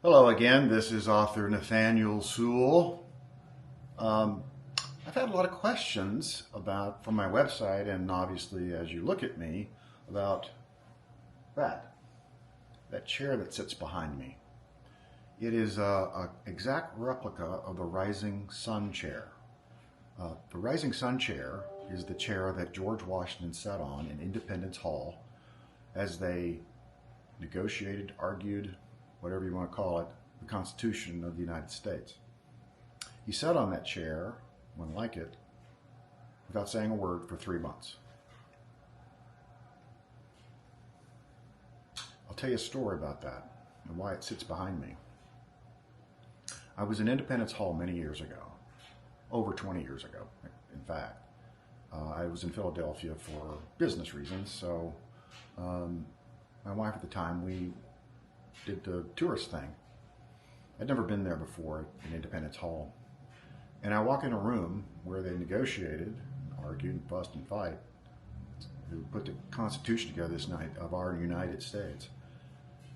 Hello again, this is author Nathaniel Sewell. I've had a lot of questions from my website, and obviously as you look at me, about that chair that sits behind me. It is an exact replica of the Rising Sun chair. The Rising Sun chair is the chair that George Washington sat on in Independence Hall as they negotiated, argued, whatever you want to call it, the Constitution of the United States. He sat on that chair, one like it, without saying a word for 3 months. I'll tell you a story about that and why it sits behind me. I was in Independence Hall many years ago, over 20 years ago, in fact. I was in Philadelphia for business reasons, so my wife at the time, we did the tourist thing. I'd never been there before in Independence Hall. And I walk in a room where they negotiated, argued, fussed, and fight to put the Constitution together this night of our United States.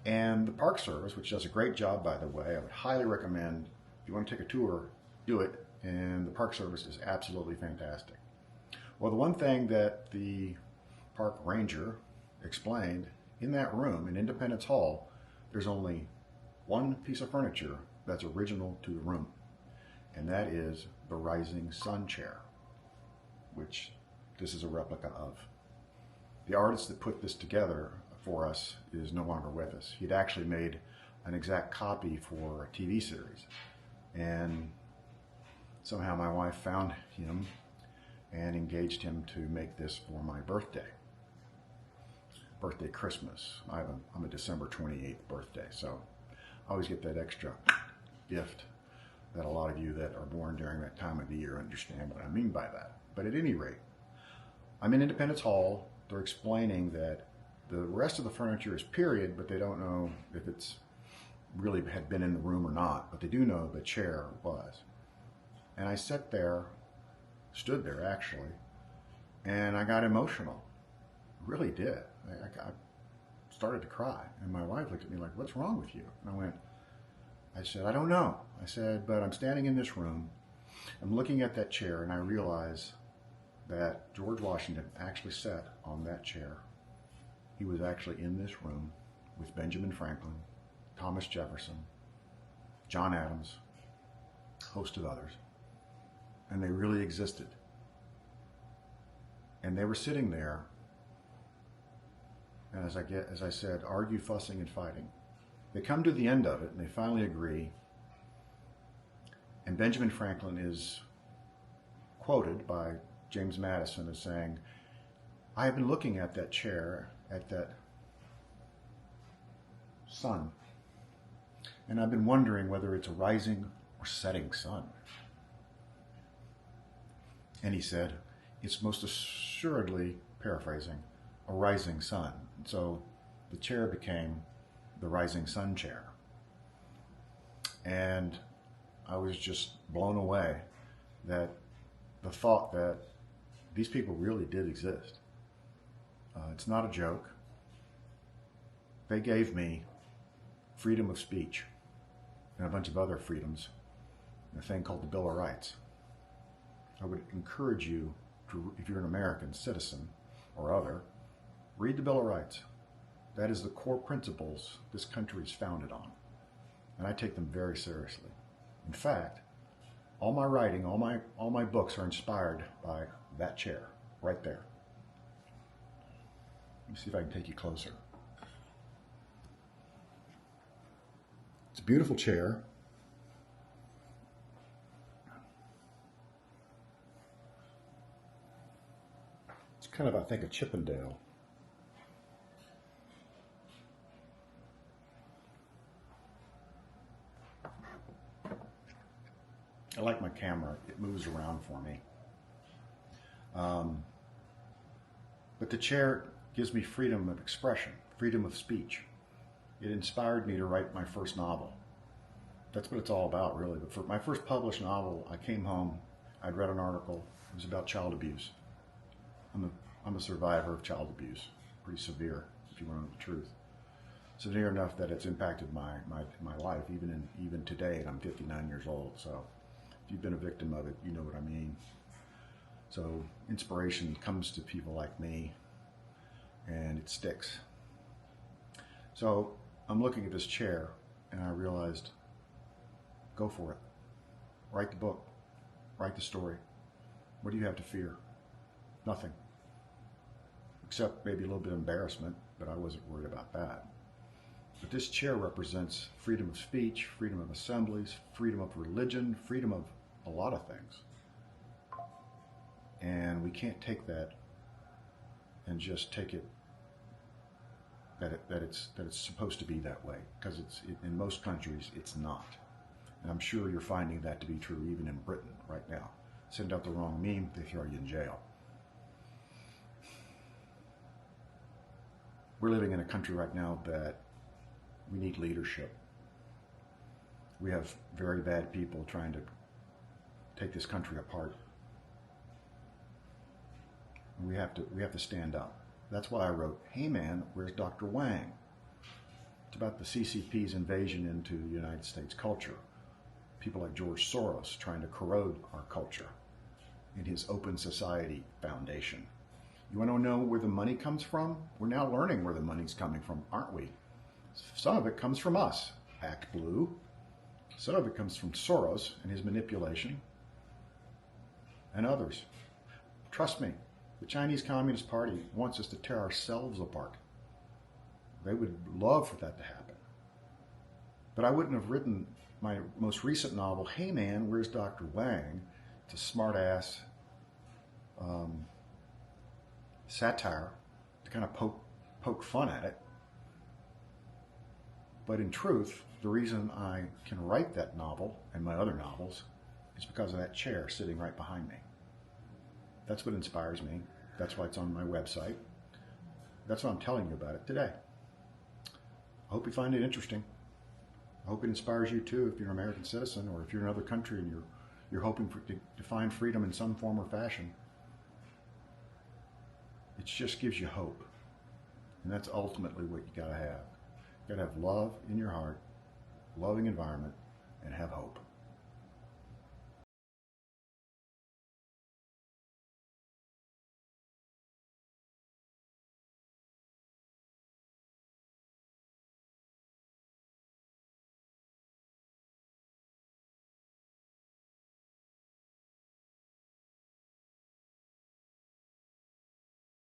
And the Park Service, which does a great job, by the way, I would highly recommend, if you want to take a tour, do it. And the Park Service is absolutely fantastic. Well, the one thing that the park ranger explained, in that room in Independence Hall, there's only one piece of furniture that's original to the room, and that is the Rising Sun chair, which this is a replica of. The artist that put this together for us is no longer with us. He'd actually made an exact copy for a TV series, and somehow my wife found him and engaged him to make this for my birthday, Christmas. I'm a December 28th birthday, so I always get that extra gift that a lot of you that are born during that time of the year understand what I mean by that. But at any rate, I'm in Independence Hall. They're explaining that the rest of the furniture is period, but they don't know if it's really had been in the room or not, but they do know the chair was. And I stood there actually, and I got emotional. Really did. I started to cry, and my wife looked at me like, "What's wrong with you?" And I said, "I don't know." I said, "But I'm standing in this room, I'm looking at that chair, and I realize that George Washington actually sat on that chair. He was actually in this room with Benjamin Franklin, Thomas Jefferson, John Adams, a host of others, and they really existed. And they were sitting there, and as I said, argue, fussing, and fighting. They come to the end of it, and they finally agree. And Benjamin Franklin is quoted by James Madison as saying, "I have been looking at that chair, at that sun, and I've been wondering whether it's a rising or setting sun." And he said, "It's most assuredly," paraphrasing, "a rising sun." And so the chair became the Rising Sun chair. And I was just blown away that the thought that these people really did exist. It's not a joke. They gave me freedom of speech and a bunch of other freedoms, and a thing called the Bill of Rights. I would encourage you to, if you're an American citizen or other, read the Bill of Rights. That is the core principles this country is founded on, and I take them very seriously. In fact, all my writing, all my books are inspired by that chair right there. Let me see if I can take you closer. It's a beautiful chair. It's kind of, I think, a Chippendale. I like my camera. It moves around for me. But the chair gives me freedom of expression, freedom of speech. It inspired me to write my first novel. That's what it's all about, really. But for my first published novel, I came home, I'd read an article. It was about child abuse. I'm a survivor of child abuse, pretty severe, if you want to know the truth. severe enough that it's impacted my life, even today, and I'm 59 years old. So if you've been a victim of it, you know what I mean. So inspiration comes to people like me, and it sticks. So I'm looking at this chair, and I realized, go for it. Write the book. Write the story. What do you have to fear? Nothing. Except maybe a little bit of embarrassment, but I wasn't worried about that. But this chair represents freedom of speech, freedom of assemblies, freedom of religion, freedom of a lot of things. And we can't take that and just take it that it's supposed to be that way, because in most countries it's not. And I'm sure you're finding that to be true even in Britain right now. Send out the wrong meme, they throw you in jail. We're living in a country right now that we need leadership. We have very bad people trying to take this country apart. We have to stand up. That's why I wrote, "Hey man, where's Dr. Wang?" It's about the CCP's invasion into the United States culture. People like George Soros trying to corrode our culture in his Open Society Foundation. You want to know where the money comes from? We're now learning where the money's coming from, aren't we? Some of it comes from us, Act Blue. Some of it comes from Soros and his manipulation, and others. Trust me, the Chinese Communist Party wants us to tear ourselves apart. They would love for that to happen. But I wouldn't have written my most recent novel, "Hey Man, Where's Dr. Wang?" It's a smart-ass satire to kind of poke fun at it. But in truth, the reason I can write that novel and my other novels is because of that chair sitting right behind me. That's what inspires me. That's why it's on my website. That's why I'm telling you about it today. I hope you find it interesting. I hope it inspires you too if you're an American citizen, or if you're in another country and you're hoping to find freedom in some form or fashion. It just gives you hope. And that's ultimately what you gotta have. You gotta have love in your heart, loving environment, and have hope.